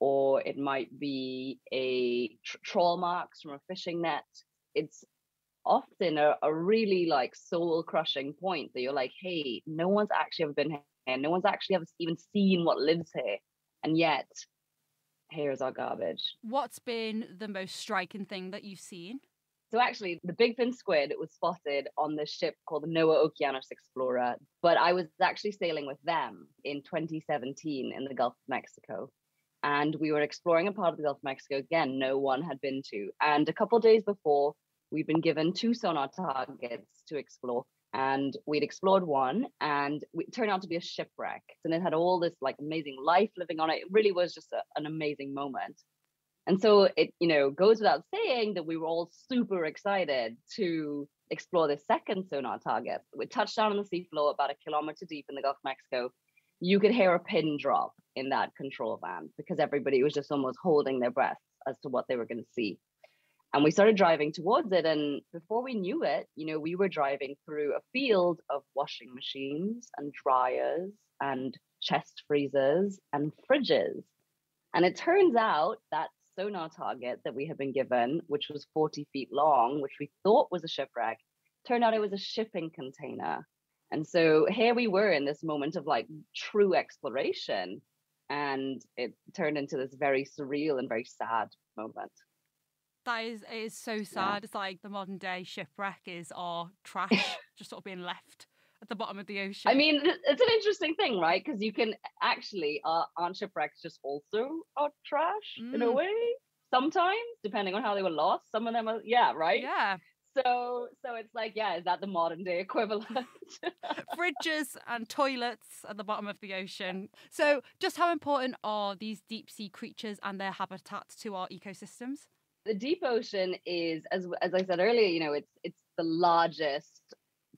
or it might be a trawl marks from a fishing net. It's often a really like soul crushing point that you're like, hey, no one's actually ever been here. No one's actually ever even seen what lives here. And yet, here's our garbage. What's been the most striking thing that you've seen? So actually, the big fin squid was spotted on this ship called the NOAA Oceanus Explorer. But I was actually sailing with them in 2017 in the Gulf of Mexico. And we were exploring a part of the Gulf of Mexico, again, no one had been to. And a couple of days before, we'd been given 2 sonar targets to explore. And we'd explored one, and it turned out to be a shipwreck. And it had all this like amazing life living on it. It really was just an amazing moment. And so it, goes without saying that we were all super excited to explore this second sonar target. We touched down on the seafloor about 1 kilometer deep in the Gulf of Mexico. You could hear a pin drop in that control van because everybody was just almost holding their breath as to what they were going to see. And we started driving towards it. And before we knew it, we were driving through a field of washing machines and dryers and chest freezers and fridges. And it turns out that sonar target that we had been given, which was 40 feet long, which we thought was a shipwreck, turned out it was a shipping container. And so here we were in this moment of like true exploration. And it turned into this very surreal and very sad moment. It is so sad. Yeah. It's like the modern day shipwreck is our trash just sort of being left at the bottom of the ocean. I mean, it's an interesting thing, right? Because you can actually, aren't shipwrecks just also our trash in a way? Sometimes, depending on how they were lost. Some of them are, right? Yeah. So it's like, is that the modern day equivalent? Fridges and toilets at the bottom of the ocean. So just how important are these deep sea creatures and their habitats to our ecosystems? The deep ocean is, as I said earlier, it's the largest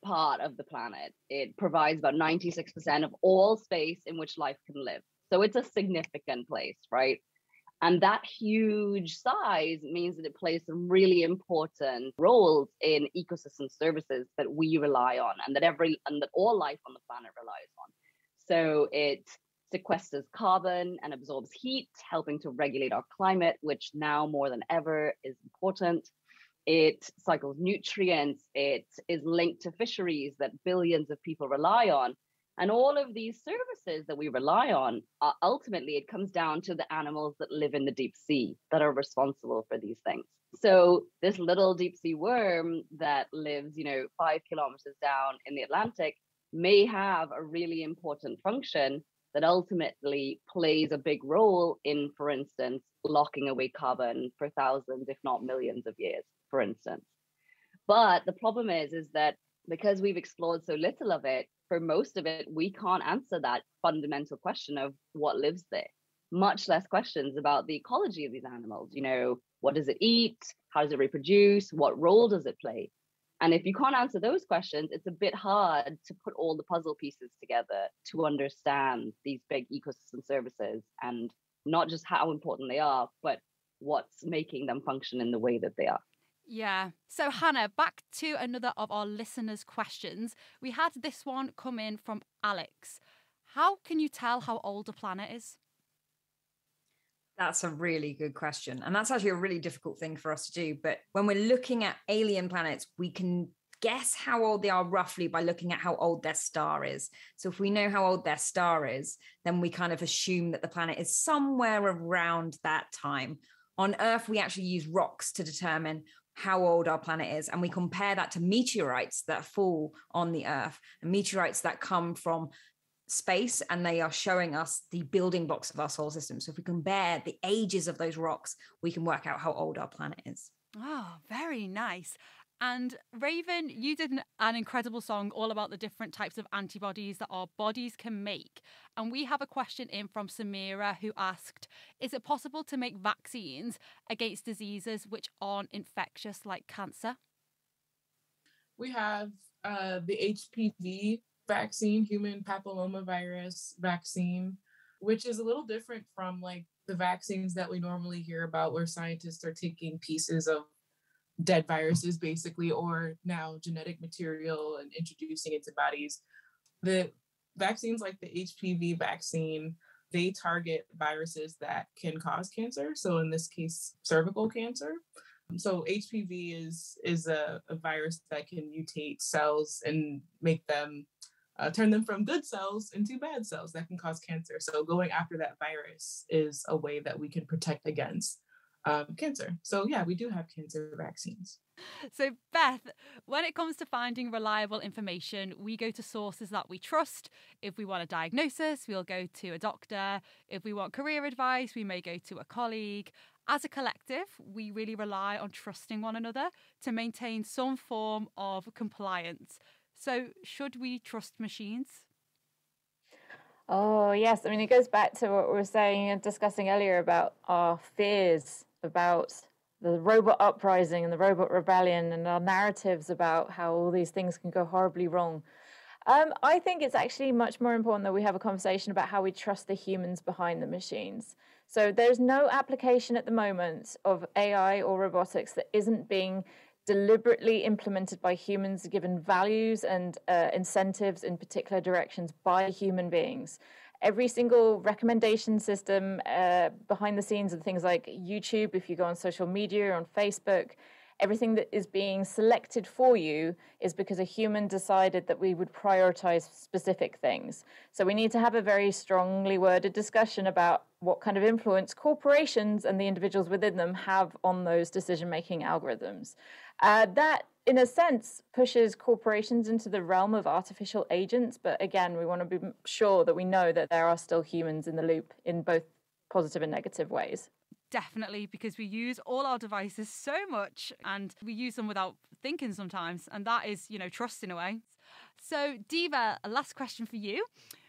part of the planet. It provides about 96% of all space in which life can live. So it's a significant place, right? And that huge size means that it plays some really important roles in ecosystem services that we rely on and that all life on the planet relies on. So it sequesters carbon and absorbs heat, helping to regulate our climate, which now more than ever is important. It cycles nutrients. It is linked to fisheries that billions of people rely on. And all of these services that we rely on, ultimately, it comes down to the animals that live in the deep sea that are responsible for these things. So this little deep sea worm that lives, 5 kilometers down in the Atlantic may have a really important function that ultimately plays a big role in, for instance, locking away carbon for thousands, if not millions of years, for instance. But the problem is that because we've explored so little of it, for most of it, we can't answer that fundamental question of what lives there, much less questions about the ecology of these animals. What does it eat? How does it reproduce? What role does it play? And if you can't answer those questions, it's a bit hard to put all the puzzle pieces together to understand these big ecosystem services and not just how important they are, but what's making them function in the way that they are. Yeah. So, Hannah, back to another of our listeners' questions. We had this one come in from Alex. How can you tell how old a planet is? That's a really good question. And that's actually a really difficult thing for us to do. But when we're looking at alien planets, we can guess how old they are roughly by looking at how old their star is. So if we know how old their star is, then we kind of assume that the planet is somewhere around that time. On Earth, we actually use rocks to determine how old our planet is. And we compare that to meteorites that fall on the Earth, and meteorites that come from space, and they are showing us the building blocks of our solar system. So if we compare the ages of those rocks, we can work out how old our planet is. Oh, very nice. And Raven, you did an incredible song all about the different types of antibodies that our bodies can make. And we have a question in from Samira who asked, is it possible to make vaccines against diseases which aren't infectious like cancer? We have the HPV vaccine, human papillomavirus vaccine, which is a little different from like the vaccines that we normally hear about, where scientists are taking pieces of dead viruses basically, or now genetic material, and introducing it to bodies. The vaccines like the HPV vaccine, they target viruses that can cause cancer. So in this case, cervical cancer. So HPV is a virus that can mutate cells and make them turn them from good cells into bad cells that can cause cancer. So going after that virus is a way that we can protect against cancer. So yeah, we do have cancer vaccines. So Beth, when it comes to finding reliable information, we go to sources that we trust. If we want a diagnosis, we'll go to a doctor. If we want career advice, we may go to a colleague. As a collective, we really rely on trusting one another to maintain some form of compliance. So should we trust machines? Oh, yes. I mean, it goes back to what we were saying and discussing earlier about our fears about the robot uprising and the robot rebellion, and our narratives about how all these things can go horribly wrong. I think it's actually much more important that we have a conversation about how we trust the humans behind the machines. So there's no application at the moment of AI or robotics that isn't being deliberately implemented by humans, given values and incentives in particular directions by human beings. Every single recommendation system behind the scenes of things like YouTube, if you go on social media or on Facebook, everything that is being selected for you is because a human decided that we would prioritize specific things. So we need to have a very strongly worded discussion about what kind of influence corporations and the individuals within them have on those decision-making algorithms. That, in a sense, pushes corporations into the realm of artificial agents. But again, we want to be sure that we know that there are still humans in the loop in both positive and negative ways. Definitely, because we use all our devices so much and we use them without thinking sometimes. And that is, trust in a way. So, Diva, a last question for you.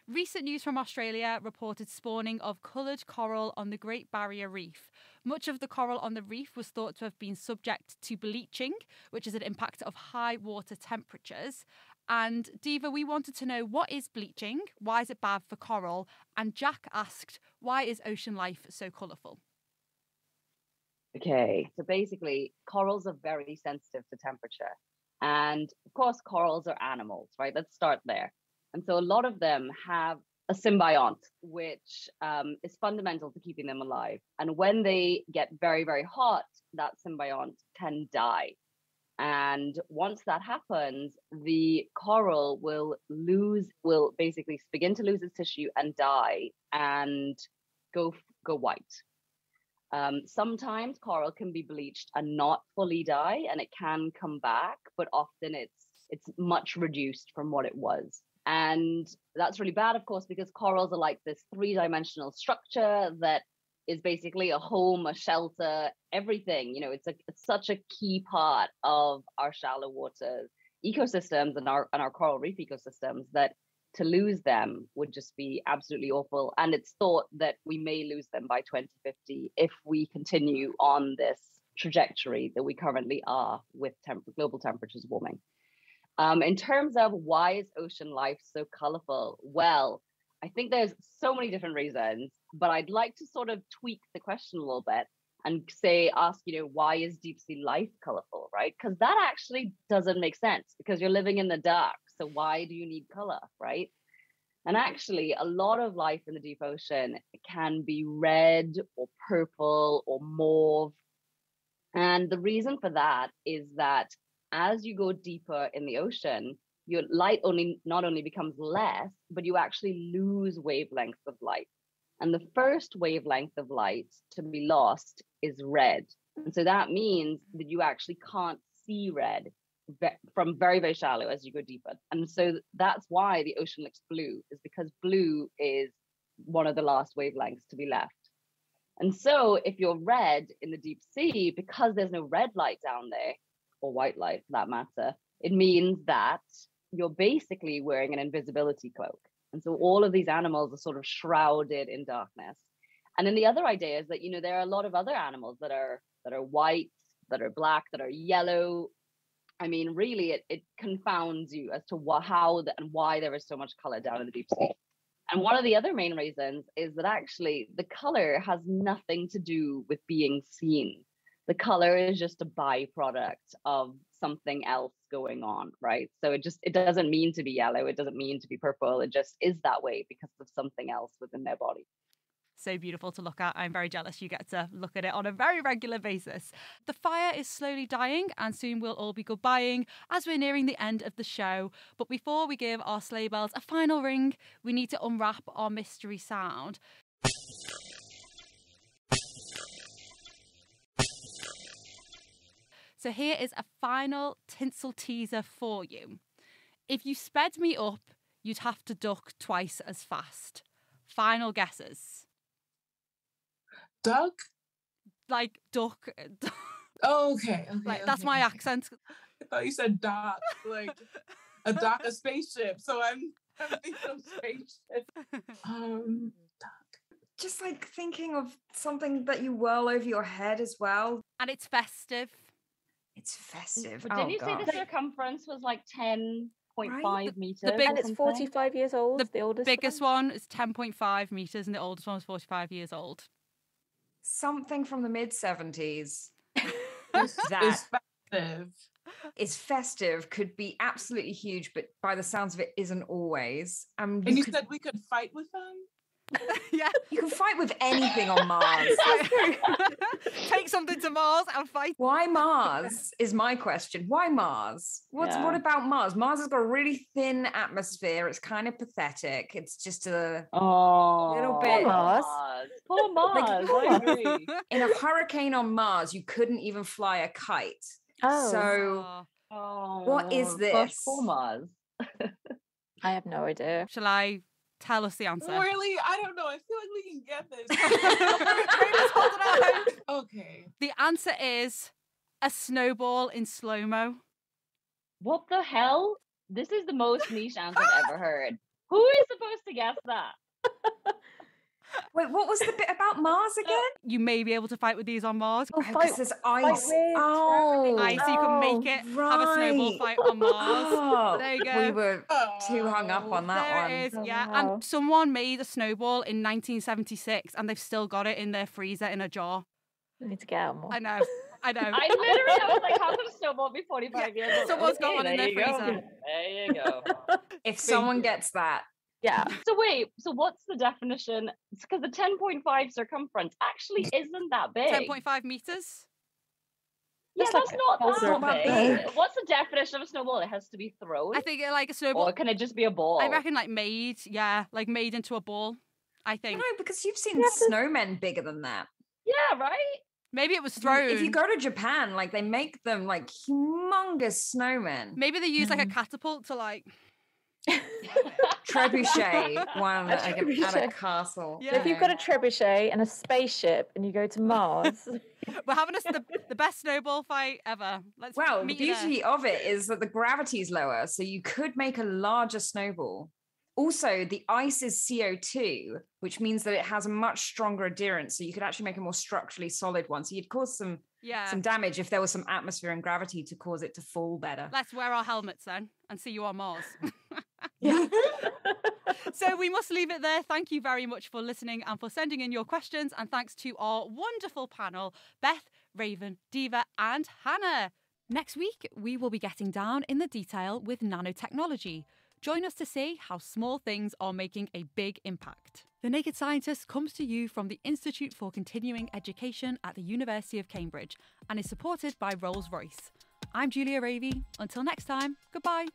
Recent news from Australia reported spawning of coloured coral on the Great Barrier Reef. Much of the coral on the reef was thought to have been subject to bleaching, which is an impact of high water temperatures. And Diva, we wanted to know, what is bleaching? Why is it bad for coral? And Jack asked, why is ocean life so colourful? Okay, so basically, corals are very sensitive to temperature. And of course, corals are animals, right? Let's start there. And so a lot of them have a symbiont, which is fundamental to keeping them alive. And when they get very, very hot, that symbiont can die. And once that happens, the coral will basically begin to lose its tissue and die and go white. Sometimes coral can be bleached and not fully die, and it can come back, but often it's much reduced from what it was. And that's really bad, of course, because corals are like this three-dimensional structure that is basically a home, a shelter, everything. It's such a key part of our shallow water ecosystems and our coral reef ecosystems that to lose them would just be absolutely awful. And it's thought that we may lose them by 2050 if we continue on this trajectory that we currently are with global temperatures warming. In terms of why is ocean life so colorful? Well, I think there's so many different reasons, but I'd like to sort of tweak the question a little bit and ask, why is deep sea life colorful, right? Because that actually doesn't make sense because you're living in the dark. So why do you need color, right? And actually, a lot of life in the deep ocean can be red or purple or mauve. And the reason for that is that as you go deeper in the ocean, your light not only becomes less, but you actually lose wavelengths of light. And the first wavelength of light to be lost is red. And so that means that you actually can't see red from very, very shallow as you go deeper. And so that's why the ocean looks blue, is because blue is one of the last wavelengths to be left. And so if you're red in the deep sea, because there's no red light down there, or white light for that matter, it means that you're basically wearing an invisibility cloak. And so all of these animals are sort of shrouded in darkness. And then the other idea is that, there are a lot of other animals that are white, that are black, that are yellow. I mean, really, it confounds you as to how and why there is so much color down in the deep sea. And one of the other main reasons is that actually the color has nothing to do with being seen. The color is just a byproduct of something else going on, right? So it doesn't mean to be yellow. It doesn't mean to be purple. It just is that way because of something else within their body. So beautiful to look at. I'm very jealous you get to look at it on a very regular basis. The fire is slowly dying and soon we'll all be goodbying as we're nearing the end of the show. But before we give our sleigh bells a final ring, we need to unwrap our mystery sound. So here is a final tinsel teaser for you. If you sped me up, you'd have to duck twice as fast. Final guesses. Duck? Like duck. Oh, okay. That's my accent. I thought you said dock, like a spaceship. So I'm thinking of spaceship. Duck. Just like thinking of something that you whirl over your head as well. And it's festive. It's festive. But didn't you say the circumference was like 10.5 meters? And it's 45 years old, the oldest biggest one is 10.5 meters and the oldest one is 45 years old. Something from the mid-70s. It's That festive. is festive, could be absolutely huge, but by the sounds of it, isn't always. And you said we could fight with them? Yeah. You can fight with anything on Mars. Take something to Mars and fight. Why Mars is my question. Why Mars? What about Mars? Mars has got a really thin atmosphere. It's kind of pathetic. It's just a little bit. Poor Mars. I agree. In a hurricane on Mars, you couldn't even fly a kite. So what is this? Gosh, poor Mars. I have no idea. Shall I tell us the answer? Really? I don't know. I feel like we can get this. Hold it out. Okay. The answer is a snowball in slow-mo. What the hell? This is the most niche answer I've ever heard. Who is supposed to guess that? Wait, what was the bit about Mars again? You may be able to fight with these on Mars. Because there's ice. Ice, so you can make it, have a snowball fight on Mars. There you go. We were too hung up on that one. There it is, yeah. And someone made a snowball in 1976 and they've still got it in their freezer in a jar. I need to get out more. I know. I was like, how could a snowball be 45 years old? Someone's got one in their freezer. There you go. If someone gets that. Yeah. So wait, so what's the definition? It's because the 10.5 circumference actually isn't that big. 10.5 meters? Yeah, that's not that big. big. What's the definition of a snowball? It has to be thrown? I think like a snowball. Or can it just be a ball? I reckon like made into a ball, I think. No, because you've seen snowmen bigger than that. Yeah, right? Maybe it was thrown. If you go to Japan, like they make them like humongous snowmen. Maybe they use like a catapult to like... Trebuchet one at a castle. Yeah. If you've got a trebuchet and a spaceship and you go to Mars, we're having the best snowball fight ever. The beauty of it is that the gravity is lower, so you could make a larger snowball. Also, the ice is CO2, which means that it has a much stronger adherence, so you could actually make a more structurally solid one. So you'd cause some damage if there was some atmosphere and gravity to cause it to fall better. Let's wear our helmets then and see you on Mars. Yeah. So we must leave it there. Thank you very much for listening and for sending in your questions. And thanks to our wonderful panel, Beth, Raven, Diva and Hannah. Next week, we will be getting down in the detail with nanotechnology. Join us to see how small things are making a big impact. The Naked Scientist comes to you from the Institute for Continuing Education at the University of Cambridge and is supported by Rolls-Royce. I'm Julia Ravey. Until next time, goodbye.